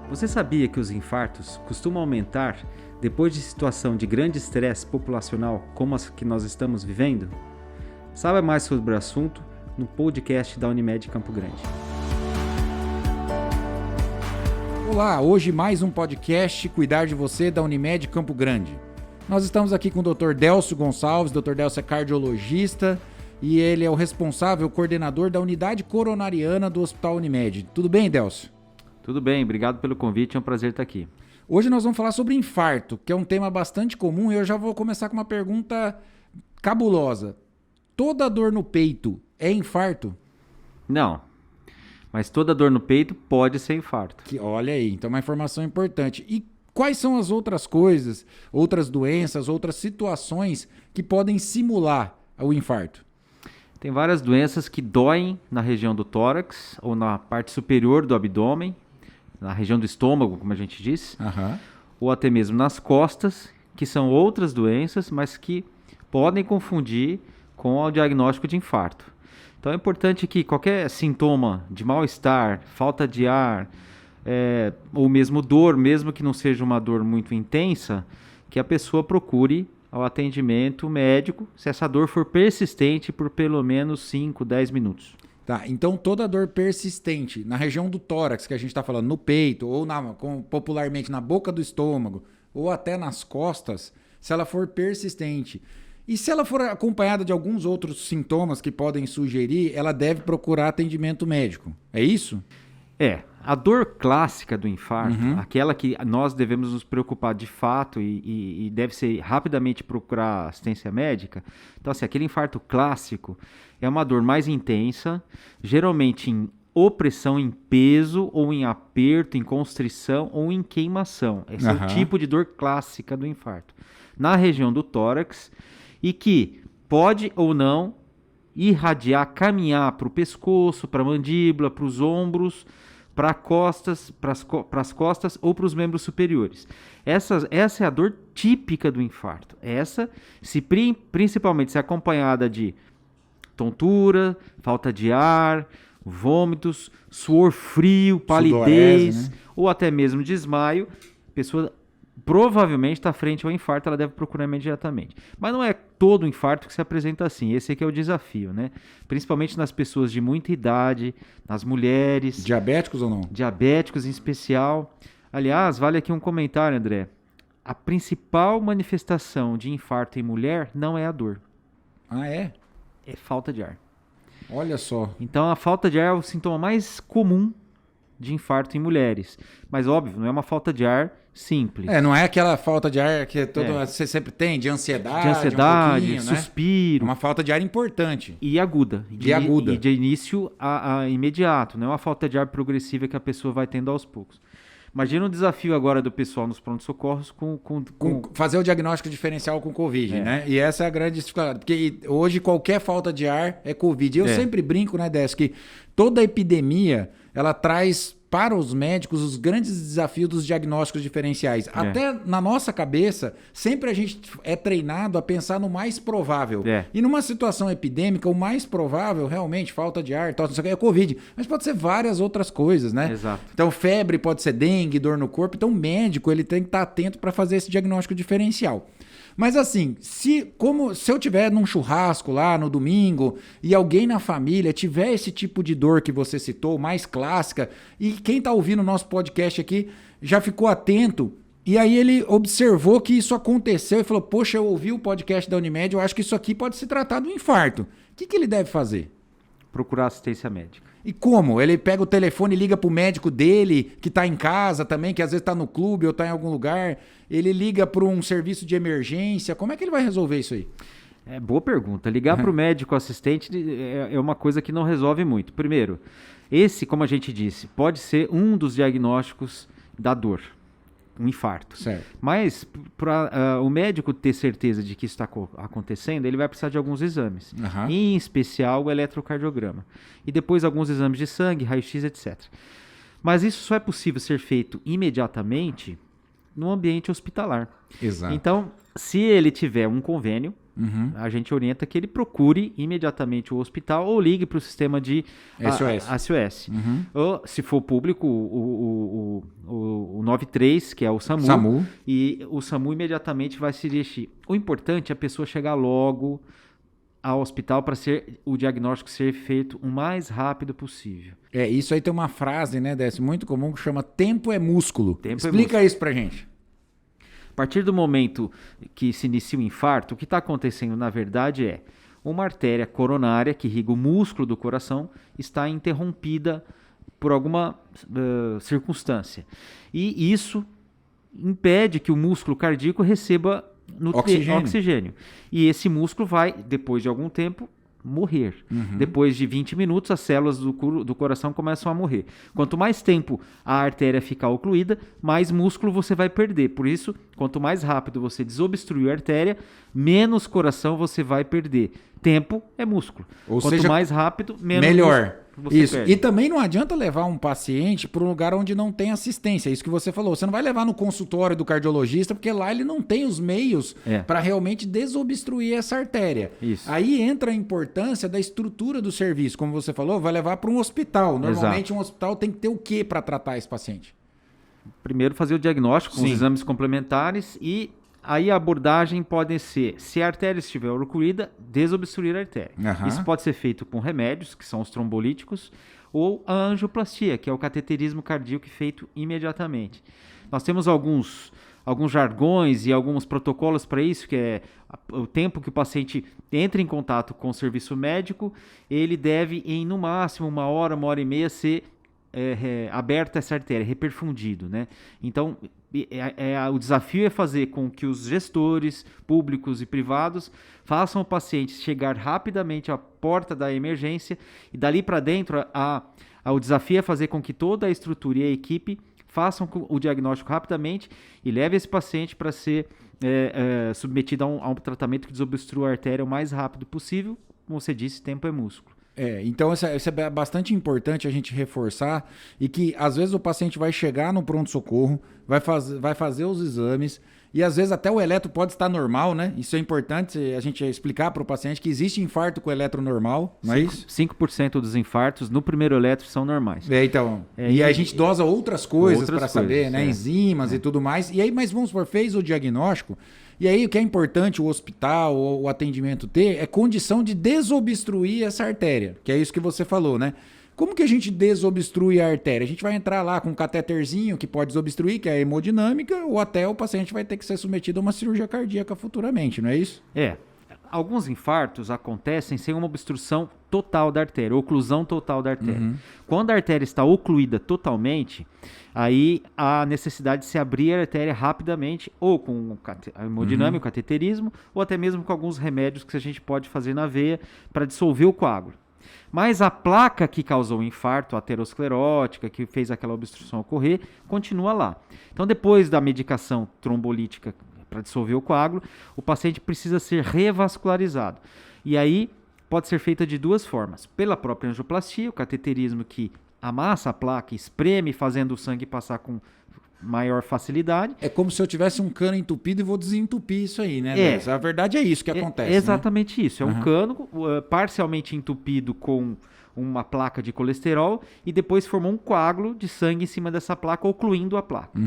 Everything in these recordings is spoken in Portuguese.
Você sabia que os infartos costumam aumentar depois de situação de grande estresse populacional como as que nós estamos vivendo? Saiba mais sobre o assunto no podcast da Unimed Campo Grande. Olá, hoje mais um podcast Cuidar de Você da Unimed Campo Grande. Nós estamos aqui com o Dr. Délcio Gonçalves. Dr. Délcio é cardiologista e ele é o responsável, coordenador da unidade coronariana do Hospital Unimed. Tudo bem, Délcio? Tudo bem, obrigado pelo convite, é um prazer estar aqui. Hoje nós vamos falar sobre infarto, que é um tema bastante comum, e eu já vou começar com uma pergunta cabulosa. Toda dor no peito é infarto? Não, mas toda dor no peito pode ser infarto. Olha aí, então é uma informação importante. E quais são as outras coisas, outras doenças, outras situações que podem simular o infarto? Tem várias doenças que doem na região do tórax ou na parte superior do abdômen, na região do estômago, como a gente diz, ou até mesmo nas costas, que são outras doenças, mas que podem confundir com o diagnóstico de infarto. Então é importante que qualquer sintoma de mal-estar, falta de ar, ou mesmo dor, mesmo que não seja uma dor muito intensa, que a pessoa procure ao atendimento médico, se essa dor for persistente por pelo menos 5, 10 minutos. Tá, então toda dor persistente na região do tórax, que a gente está falando, no peito, ou popularmente na boca do estômago, ou até nas costas, se ela for persistente. E se ela for acompanhada de alguns outros sintomas que podem sugerir, ela deve procurar atendimento médico. É isso? A dor clássica do infarto, aquela que nós devemos nos preocupar de fato e deve ser rapidamente procurar assistência médica. Então, assim, aquele infarto clássico é uma dor mais intensa, geralmente em opressão em peso, ou em aperto, em constrição ou em queimação. Esse é o tipo de dor clássica do infarto. Na região do tórax, e que pode ou não irradiar, caminhar para o pescoço, para a mandíbula, para os ombros, para as costas ou para os membros superiores. Essa é a dor típica do infarto. Essa, principalmente se acompanhada de tontura, falta de ar, vômitos, suor frio, palidez, Sudorese, né? Ou até mesmo desmaio, a pessoa provavelmente está frente ao infarto, ela deve procurar imediatamente. Mas não é todo infarto que se apresenta assim, esse aqui é o desafio, né? Principalmente nas pessoas de muita idade, nas mulheres. Diabéticos ou não? Diabéticos em especial. Aliás, vale aqui um comentário, André. A principal manifestação de infarto em mulher não é a dor. Ah, é? É falta de ar. Olha só. Então a falta de ar é o sintoma mais comum de infarto em mulheres. Mas óbvio, não é uma falta de ar simples. Não é aquela falta de ar que você sempre tem, de ansiedade. De suspiro. É uma falta de ar importante. E aguda. Aguda. E de início a imediato. Não é uma falta de ar progressiva que a pessoa vai tendo aos poucos. Imagina o desafio agora do pessoal nos pronto-socorros com fazer o diagnóstico diferencial com Covid, né? E essa é a grande dificuldade. Porque hoje qualquer falta de ar é Covid. Eu sempre brinco, né, Décio, que toda epidemia ela traz para os médicos os grandes desafios dos diagnósticos diferenciais. Até na nossa cabeça, sempre a gente é treinado a pensar no mais provável. E numa situação epidêmica, o mais provável, realmente, falta de ar, tosse, não sei o que, é Covid. Mas pode ser várias outras coisas, né? Exato. Então, febre pode ser dengue, dor no corpo. Então, o médico ele tem que estar atento para fazer esse diagnóstico diferencial. Mas assim, se eu tiver num churrasco lá no domingo e alguém na família tiver esse tipo de dor que você citou, mais clássica, e quem está ouvindo o nosso podcast aqui já ficou atento, e aí ele observou que isso aconteceu e falou, poxa, eu ouvi o podcast da Unimed, eu acho que isso aqui pode se tratar de um infarto. O que ele deve fazer? Procurar assistência médica. E como? Ele pega o telefone e liga pro médico dele, que tá em casa também, que às vezes tá no clube ou tá em algum lugar. Ele liga para um serviço de emergência. Como é que ele vai resolver isso aí? Boa pergunta. Ligar para o médico assistente é uma coisa que não resolve muito. Primeiro, esse, como a gente disse, pode ser um dos diagnósticos da dor. Um infarto. Certo. Mas para o médico ter certeza de que isso está acontecendo, ele vai precisar de alguns exames. Em especial o eletrocardiograma. E depois alguns exames de sangue, raio-x, etc. Mas isso só é possível ser feito imediatamente no ambiente hospitalar. Exato. Então, se ele tiver um convênio, a gente orienta que ele procure imediatamente o hospital ou ligue para o sistema de SOS. Ou, se for público, o 93, que é o SAMU. E o SAMU imediatamente vai se dirigir. O importante é a pessoa chegar logo ao hospital para o diagnóstico ser feito o mais rápido possível. Isso aí tem uma frase, né, Décio, muito comum que chama tempo é músculo. Explica isso pra gente. A partir do momento que se inicia o infarto, o que está acontecendo na verdade é uma artéria coronária que irriga o músculo do coração está interrompida por alguma circunstância. E isso impede que o músculo cardíaco receba oxigênio. E esse músculo vai, depois de algum tempo, morrer. Depois de 20 minutos, as células do coração começam a morrer. Quanto mais tempo a artéria ficar ocluída, mais músculo você vai perder. Por isso, quanto mais rápido você desobstruir a artéria, menos coração você vai perder. Tempo é músculo. Quanto seja, mais rápido, menos melhor. Você perde. E também não adianta levar um paciente para um lugar onde não tem assistência. Isso que você falou. Você não vai levar no consultório do cardiologista, porque lá ele não tem os meios para realmente desobstruir essa artéria. Isso. Aí entra a importância da estrutura do serviço. Como você falou, vai levar para um hospital. Normalmente um hospital tem que ter o quê para tratar esse paciente? Primeiro fazer o diagnóstico com os exames complementares e aí a abordagem pode ser, se a artéria estiver ocluída, desobstruir a artéria. Isso pode ser feito com remédios, que são os trombolíticos, ou a angioplastia, que é o cateterismo cardíaco feito imediatamente. Nós temos alguns jargões e alguns protocolos para isso, que é o tempo que o paciente entra em contato com o serviço médico, ele deve, em no máximo 1 hora, 1 hora e meia, ser aberta essa artéria, reperfundido, né? Então, o desafio é fazer com que os gestores públicos e privados façam o paciente chegar rapidamente à porta da emergência e dali para dentro o desafio é fazer com que toda a estrutura e a equipe façam o diagnóstico rapidamente e leve esse paciente para ser submetido a um tratamento que desobstrua a artéria o mais rápido possível. Como você disse, tempo é músculo. Então isso é bastante importante a gente reforçar e que às vezes o paciente vai chegar no pronto-socorro, vai fazer os exames e às vezes até o eletro pode estar normal, né? Isso é importante a gente explicar para o paciente que existe infarto com eletro normal, não é isso? 5% dos infartos no primeiro eletro são normais. E a gente dosa outras coisas para saber, né? Enzimas e tudo mais. E aí, mas vamos supor, fez o diagnóstico. E aí o que é importante o hospital ou o atendimento ter é condição de desobstruir essa artéria, que é isso que você falou, né? Como que a gente desobstrui a artéria? A gente vai entrar lá com um cateterzinho que pode desobstruir, que é a hemodinâmica, ou até o paciente vai ter que ser submetido a uma cirurgia cardíaca futuramente, não é isso? Alguns infartos acontecem sem uma obstrução total da artéria, oclusão total da artéria. Quando a artéria está ocluída totalmente, aí há necessidade de se abrir a artéria rapidamente, ou com a hemodinâmica, o cateterismo, ou até mesmo com alguns remédios que a gente pode fazer na veia para dissolver o coágulo. Mas a placa que causou o infarto, a aterosclerótica, que fez aquela obstrução ocorrer, continua lá. Então, depois da medicação trombolítica para dissolver o coágulo, o paciente precisa ser revascularizado. E aí pode ser feita de duas formas. Pela própria angioplastia, o cateterismo que amassa a placa, espreme, fazendo o sangue passar com maior facilidade. É como se eu tivesse um cano entupido e vou desentupir isso aí, né? A verdade é isso que acontece. Exatamente, né? Isso. É um cano parcialmente entupido com uma placa de colesterol e depois formou um coágulo de sangue em cima dessa placa, ocluindo a placa.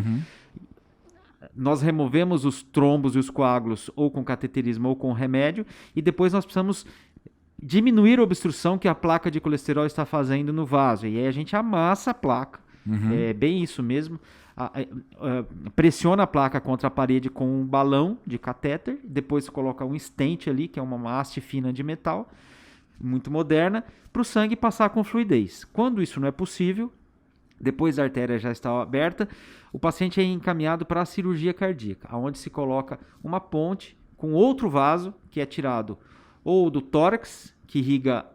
Nós removemos os trombos e os coágulos ou com cateterismo ou com remédio e depois nós precisamos diminuir a obstrução que a placa de colesterol está fazendo no vaso. E aí a gente amassa a placa. É bem isso mesmo. Pressiona a placa contra a parede com um balão de catéter, depois coloca um stent ali, que é uma haste fina de metal, muito moderna, para o sangue passar com fluidez. Quando isso não é possível, depois a artéria já está aberta, o paciente é encaminhado para a cirurgia cardíaca, onde se coloca uma ponte com outro vaso, que é tirado ou do tórax, que irriga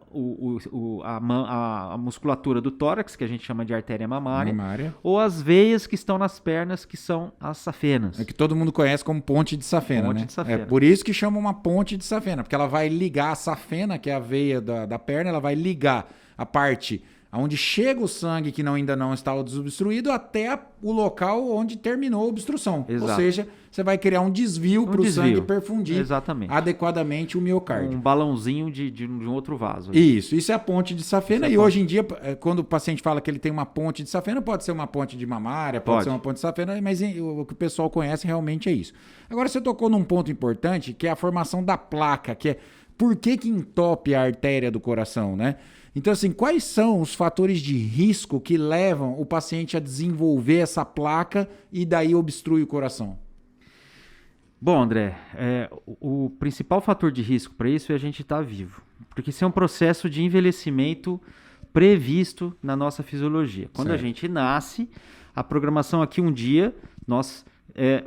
a musculatura do tórax, que a gente chama de artéria mamária, ou as veias que estão nas pernas, que são as safenas. É que todo mundo conhece como ponte de safena, ponte de safena. É por isso que chama uma ponte de safena, porque ela vai ligar a safena, que é a veia da perna, ela vai ligar a parte onde chega o sangue que ainda não está desobstruído até o local onde terminou a obstrução. Exato. Ou seja, você vai criar um desvio para o sangue perfundir adequadamente o miocárdio. Um balãozinho de um outro vaso. Isso é a ponte de safena. E hoje em dia, quando o paciente fala que ele tem uma ponte de safena, pode ser uma ponte de mamária, pode ser uma ponte de safena, mas o que o pessoal conhece realmente é isso. Agora, você tocou num ponto importante, que é a formação da placa, que é por que entope a artéria do coração, né? Então, assim, quais são os fatores de risco que levam o paciente a desenvolver essa placa e daí obstrui o coração? Bom, André, o principal fator de risco para isso é a gente estar vivo. Porque isso é um processo de envelhecimento previsto na nossa fisiologia. Quando a gente nasce, a programação aqui um dia, nós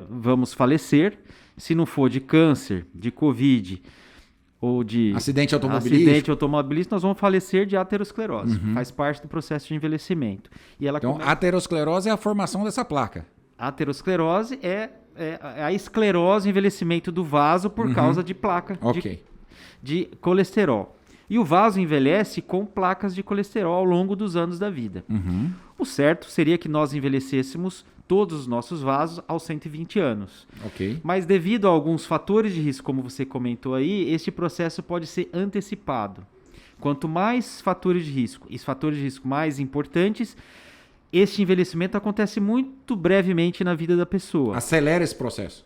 vamos falecer. Se não for de câncer, de Covid ou de acidente automobilístico, nós vamos falecer de aterosclerose. Faz parte do processo de envelhecimento. E ela então, aterosclerose é a formação dessa placa. A aterosclerose é a esclerose, envelhecimento do vaso por causa de placa de colesterol. E o vaso envelhece com placas de colesterol ao longo dos anos da vida. O certo seria que nós envelhecêssemos todos os nossos vasos aos 120 anos. Mas devido a alguns fatores de risco, como você comentou aí, este processo pode ser antecipado. Quanto mais fatores de risco, e os fatores de risco mais importantes, este envelhecimento acontece muito brevemente na vida da pessoa. Acelera esse processo.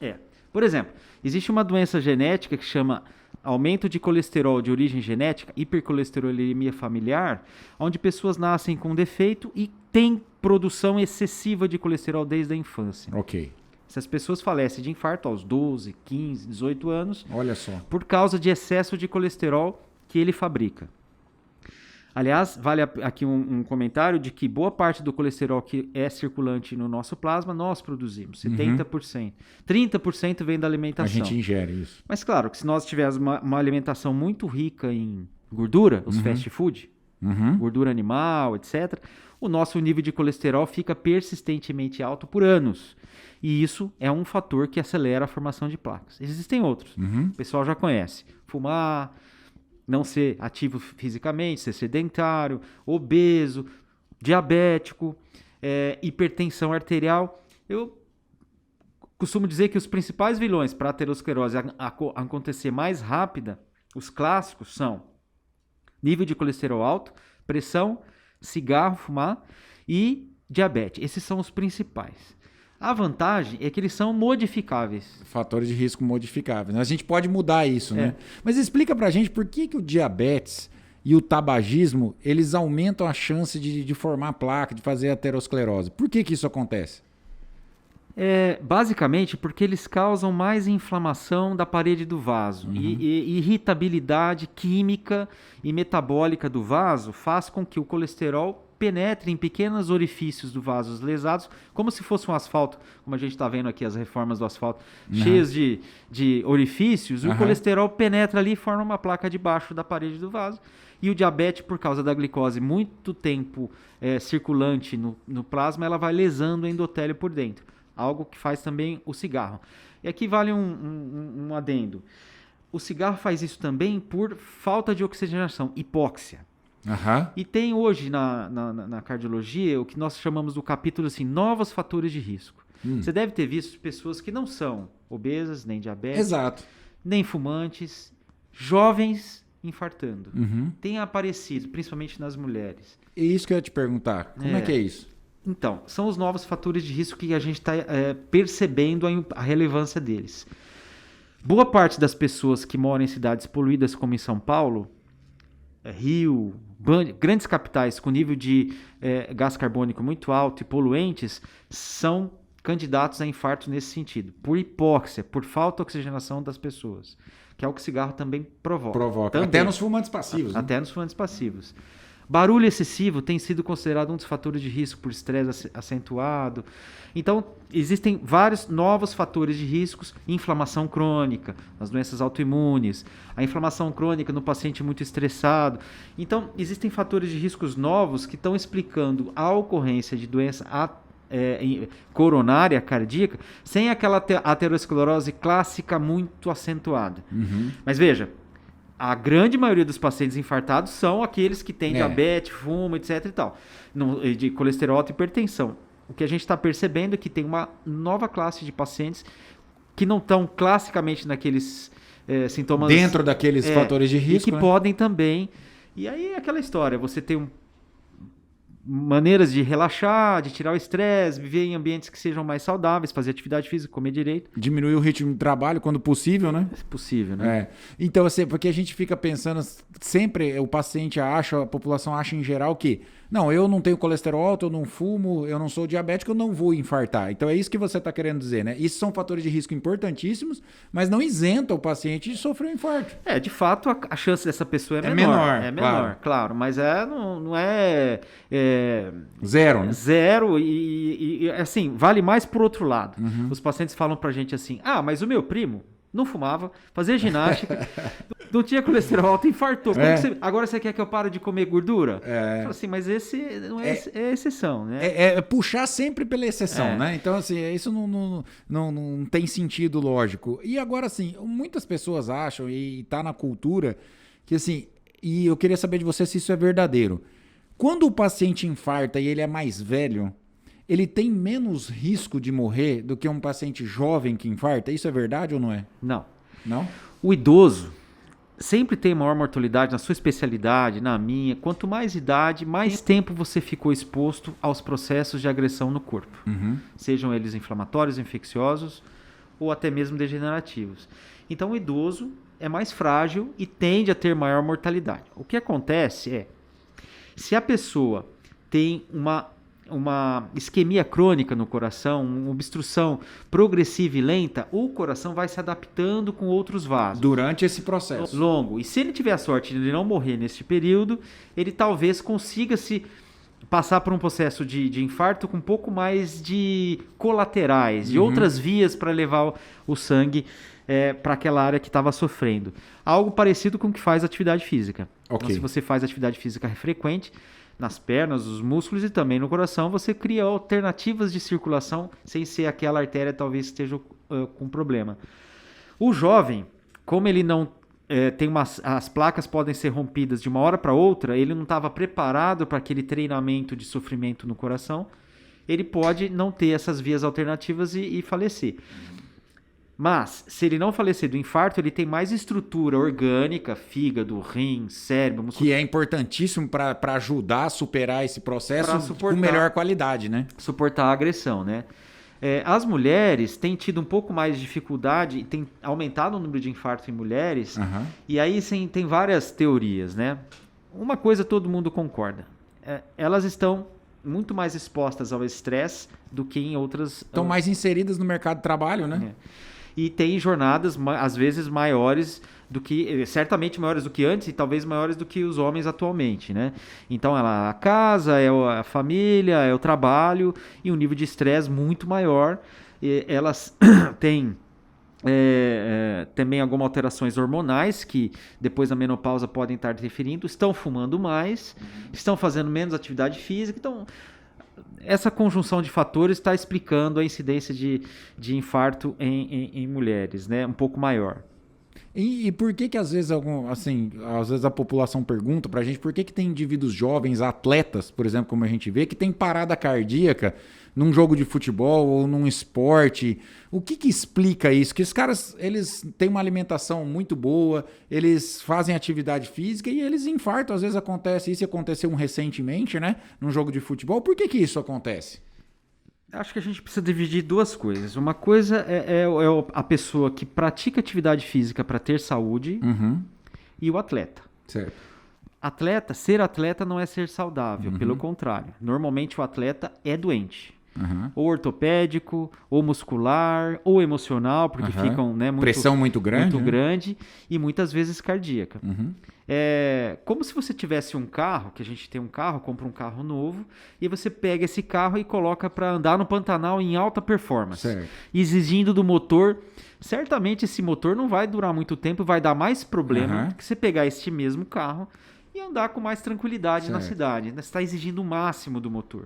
Por exemplo, existe uma doença genética que chama aumento de colesterol de origem genética, hipercolesterolemia familiar, onde pessoas nascem com defeito e têm produção excessiva de colesterol desde a infância. Essas pessoas falecem de infarto aos 12, 15, 18 anos. Olha só. Por causa de excesso de colesterol que ele fabrica. Aliás, vale aqui um comentário de que boa parte do colesterol que é circulante no nosso plasma, nós produzimos, 70%. 30% vem da alimentação. A gente ingere isso. Mas claro, que se nós tivermos uma alimentação muito rica em gordura, os fast food, gordura animal, etc., o nosso nível de colesterol fica persistentemente alto por anos. E isso é um fator que acelera a formação de placas. Existem outros. O pessoal já conhece. Fumar, não ser ativo fisicamente, ser sedentário, obeso, diabético, hipertensão arterial. Eu costumo dizer que os principais vilões para a aterosclerose acontecer mais rápida, os clássicos são nível de colesterol alto, pressão, cigarro, fumar e diabetes. Esses são os principais. A vantagem é que eles são modificáveis. Fatores de risco modificáveis. A gente pode mudar isso, né? Mas explica pra gente por que o diabetes e o tabagismo, eles aumentam a chance de formar placa, de fazer aterosclerose. Por que isso acontece? Basicamente porque eles causam mais inflamação da parede do vaso. E irritabilidade química e metabólica do vaso faz com que o colesterol penetre em pequenos orifícios do vaso lesados, como se fosse um asfalto, como a gente está vendo aqui as reformas do asfalto, cheios de orifícios, e o colesterol penetra ali e forma uma placa debaixo da parede do vaso. E o diabetes, por causa da glicose muito tempo circulante no plasma, ela vai lesando o endotélio por dentro. Algo que faz também o cigarro. E aqui vale um adendo. O cigarro faz isso também por falta de oxigenação, hipóxia. E tem hoje na cardiologia o que nós chamamos do capítulo assim, novos fatores de risco. Você deve ter visto pessoas que não são obesas, nem diabéticas, nem fumantes, jovens infartando. Tem aparecido, principalmente nas mulheres. E isso que eu ia te perguntar, como é que é isso? Então, são os novos fatores de risco que a gente está percebendo a relevância deles. Boa parte das pessoas que moram em cidades poluídas como em São Paulo, Rio, grandes capitais com nível de gás carbônico muito alto e poluentes, são candidatos a infarto nesse sentido, por hipóxia, por falta de oxigenação das pessoas, que é o que o cigarro também provoca. Também. Até nos fumantes passivos. Até nos fumantes passivos. Barulho excessivo tem sido considerado um dos fatores de risco por estresse acentuado. Então, existem vários novos fatores de riscos. Inflamação crônica, as doenças autoimunes, a inflamação crônica no paciente muito estressado. Então, existem fatores de riscos novos que estão explicando a ocorrência de doença coronária cardíaca sem aquela aterosclerose clássica muito acentuada. Mas veja, a grande maioria dos pacientes infartados são aqueles que têm diabetes, fumo, etc. e tal, de colesterol alto e hipertensão. O que a gente está percebendo é que tem uma nova classe de pacientes que não estão classicamente naqueles sintomas... Dentro daqueles fatores de risco, e que podem também... E aí é aquela história, você tem maneiras de relaxar, de tirar o estresse, viver em ambientes que sejam mais saudáveis, fazer atividade física, comer direito. Diminuir o ritmo de trabalho quando possível, né? É possível, né? Então, assim, porque a gente fica pensando, sempre o paciente acha, a população acha em geral que, não, eu não tenho colesterol alto, eu não fumo, eu não sou diabético, eu não vou infartar. Então é isso que você está querendo dizer, né? Isso são fatores de risco importantíssimos, mas não isenta o paciente de sofrer um infarto. De fato, a chance dessa pessoa é menor. É menor, claro, mas não é... Zero, né? Zero e assim, vale mais por outro lado. Os pacientes falam pra gente assim, mas o meu primo não fumava, fazia ginástica, não tinha colesterol alto, infartou. Agora você quer que eu pare de comer gordura? Fala assim, mas esse não é exceção, né? É puxar sempre pela exceção, né? Então, assim, isso não tem sentido lógico. E agora, assim, muitas pessoas acham, e tá na cultura, que assim, e eu queria saber de você se isso é verdadeiro. Quando o paciente infarta e ele é mais velho, ele tem menos risco de morrer do que um paciente jovem que infarta? Isso é verdade ou não é? Não. Não? O idoso sempre tem maior mortalidade na sua especialidade, na minha. Quanto mais idade, mais tempo você ficou exposto aos processos de agressão no corpo. Sejam eles inflamatórios, infecciosos ou até mesmo degenerativos. Então o idoso é mais frágil e tende a ter maior mortalidade. O que acontece se a pessoa tem uma isquemia crônica no coração, uma obstrução progressiva e lenta, o coração vai se adaptando com outros vasos. Durante esse processo. Longo. E se ele tiver a sorte de não morrer neste período, ele talvez consiga se passar por um processo de infarto com um pouco mais de colaterais, de outras vias para levar o sangue para aquela área que estava sofrendo. Algo parecido com o que faz atividade física. Então, se você faz atividade física frequente, nas pernas, os músculos e também no coração, você cria alternativas de circulação sem ser aquela artéria talvez esteja com problema. O jovem, como ele não as placas podem ser rompidas de uma hora para outra, ele não estava preparado para aquele treinamento de sofrimento no coração, ele pode não ter essas vias alternativas e falecer. Mas, se ele não falecer do infarto, ele tem mais estrutura orgânica, fígado, rim, cérebro, músculo. Que é importantíssimo para ajudar a superar esse processo com melhor qualidade, né? Suportar a agressão, né? As mulheres têm tido um pouco mais de dificuldade e tem aumentado o número de infartos em mulheres. E aí sim, tem várias teorias, né? Uma coisa todo mundo concorda. Elas estão muito mais expostas ao estresse do que em outras... Estão mais inseridas no mercado de trabalho, né? E tem jornadas, às vezes, maiores do que... Certamente maiores do que antes e talvez maiores do que os homens atualmente, né? Então, a casa, a família, o trabalho e um nível de estresse muito maior. Elas têm... também algumas alterações hormonais que depois da menopausa podem estar interferindo, estão fumando mais, estão fazendo menos atividade física, então essa conjunção de fatores está explicando a incidência de infarto em mulheres, né, um pouco maior. E por que às vezes às vezes a população pergunta pra gente por que tem indivíduos jovens, atletas, por exemplo, como a gente vê, que tem parada cardíaca num jogo de futebol ou num esporte? O que explica isso? Que os caras, eles têm uma alimentação muito boa, eles fazem atividade física e eles infartam. Às vezes acontece isso, aconteceu recentemente, né? Num jogo de futebol. Por que isso acontece? Acho que a gente precisa dividir duas coisas. Uma coisa é a pessoa que pratica atividade física para ter saúde e o atleta. Certo. Ser atleta não é ser saudável, pelo contrário. Normalmente o atleta é doente. Ou ortopédico, ou muscular, ou emocional, porque ficam... Né, pressão muito grande. Muito grande e muitas vezes cardíaca. É como se você tivesse um carro, que a gente tem um carro, compra um carro novo, e você pega esse carro e coloca para andar no Pantanal em alta performance. Certo. Exigindo do motor. Certamente esse motor não vai durar muito tempo, vai dar mais problema do que você pegar este mesmo carro e andar com mais tranquilidade na cidade. Você está exigindo o máximo do motor.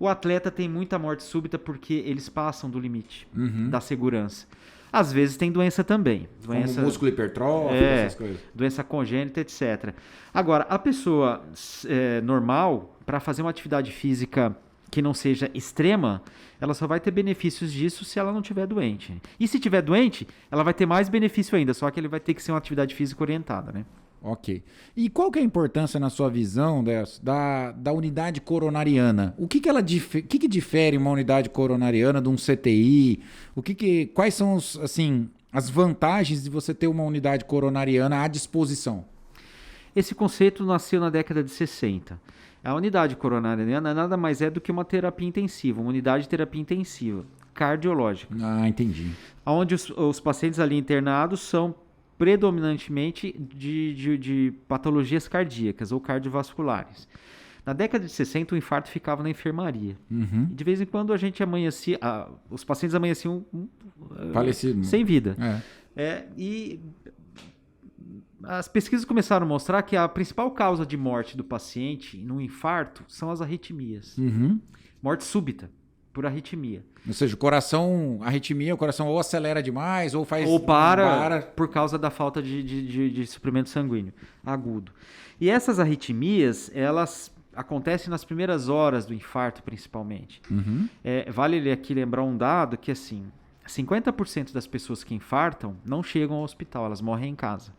O atleta tem muita morte súbita porque eles passam do limite da segurança. Às vezes tem doença também. Doença, como músculo hipertrófico, essas coisas. Doença congênita, etc. Agora, a pessoa normal, para fazer uma atividade física que não seja extrema, ela só vai ter benefícios disso se ela não estiver doente. E se estiver doente, ela vai ter mais benefício ainda, só que ele vai ter que ser uma atividade física orientada, né? Ok. E qual que é a importância, na sua visão, da unidade coronariana? O que que difere uma unidade coronariana de um CTI? Quais são as vantagens de você ter uma unidade coronariana à disposição? Esse conceito nasceu na década de 60. A unidade coronariana nada mais é do que uma terapia intensiva, uma unidade de terapia intensiva, cardiológica. Ah, entendi. Onde os pacientes ali internados são predominantemente de patologias cardíacas ou cardiovasculares. Na década de 60, o infarto ficava na enfermaria. Uhum. E de vez em quando a gente amanhecia, os pacientes amanheciam falecido, sem vida. E as pesquisas começaram a mostrar que a principal causa de morte do paciente no infarto são as arritmias. Uhum. Morte súbita por arritmia. Ou seja, arritmia, o coração ou acelera demais ou faz... Ou para por causa da falta de suprimento sanguíneo agudo. E essas arritmias, elas acontecem nas primeiras horas do infarto, principalmente. Uhum. Vale aqui lembrar um dado que, assim, 50% das pessoas que infartam não chegam ao hospital, elas morrem em casa.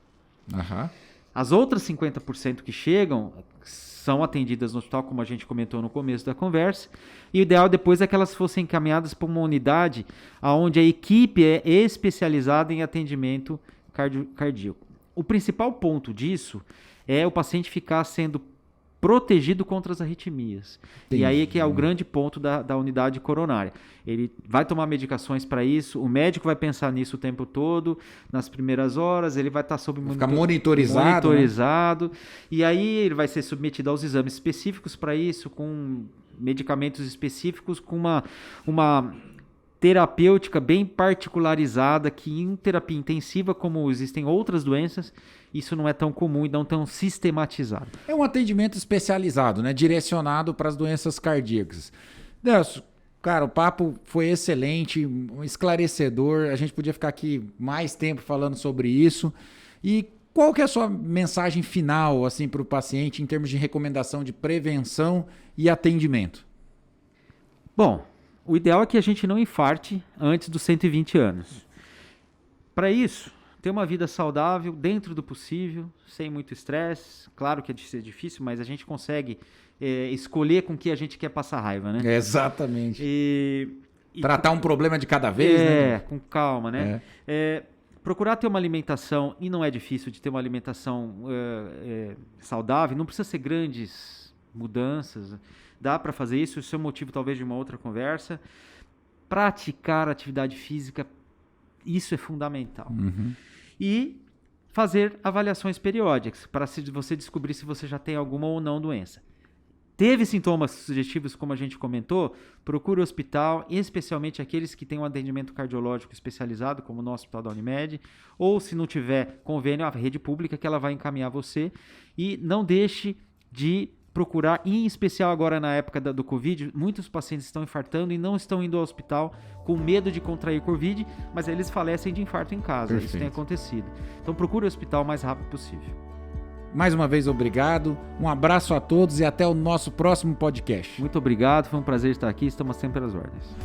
Uhum. As outras 50% que chegam são atendidas no hospital, como a gente comentou no começo da conversa, e o ideal depois é que elas fossem encaminhadas para uma unidade onde a equipe é especializada em atendimento cardíaco. O principal ponto disso é o paciente ficar sendo protegido contra as arritmias. Entendi. E aí é que é o grande ponto da unidade coronária. Ele vai tomar medicações para isso, o médico vai pensar nisso o tempo todo, nas primeiras horas, ele vai estar sob monitorizado, né? E aí ele vai ser submetido aos exames específicos para isso, com medicamentos específicos, com uma terapêutica bem particularizada, que em terapia intensiva, como existem outras doenças, isso não é tão comum e não tão sistematizado. É um atendimento especializado, né? Direcionado para as doenças cardíacas. Nelson, cara, o papo foi excelente, esclarecedor. A gente podia ficar aqui mais tempo falando sobre isso. E qual que é a sua mensagem final assim, para o paciente em termos de recomendação de prevenção e atendimento? Bom, o ideal é que a gente não infarte antes dos 120 anos. Para isso, ter uma vida saudável dentro do possível, sem muito estresse. Claro que é difícil, mas a gente consegue escolher com que a gente quer passar raiva, né? Exatamente. Tratar um problema de cada vez, né? Com calma, né? Procurar ter uma alimentação, e não é difícil de ter uma alimentação saudável, não precisa ser grandes mudanças. Dá para fazer isso, isso é motivo talvez de uma outra conversa. Praticar atividade física, isso é fundamental. Uhum. E fazer avaliações periódicas, para você descobrir se você já tem alguma ou não doença. Teve sintomas sugestivos, como a gente comentou, procure o hospital, especialmente aqueles que têm um atendimento cardiológico especializado, como o nosso Hospital da Unimed, ou se não tiver convênio, a rede pública que ela vai encaminhar você. E não deixe de procurar, em especial agora na época do Covid, muitos pacientes estão infartando e não estão indo ao hospital com medo de contrair Covid, mas eles falecem de infarto em casa. Perfeito. Isso tem acontecido. Então procure o hospital o mais rápido possível. Mais uma vez, obrigado. Um abraço a todos e até o nosso próximo podcast. Muito obrigado, foi um prazer estar aqui, estamos sempre às ordens.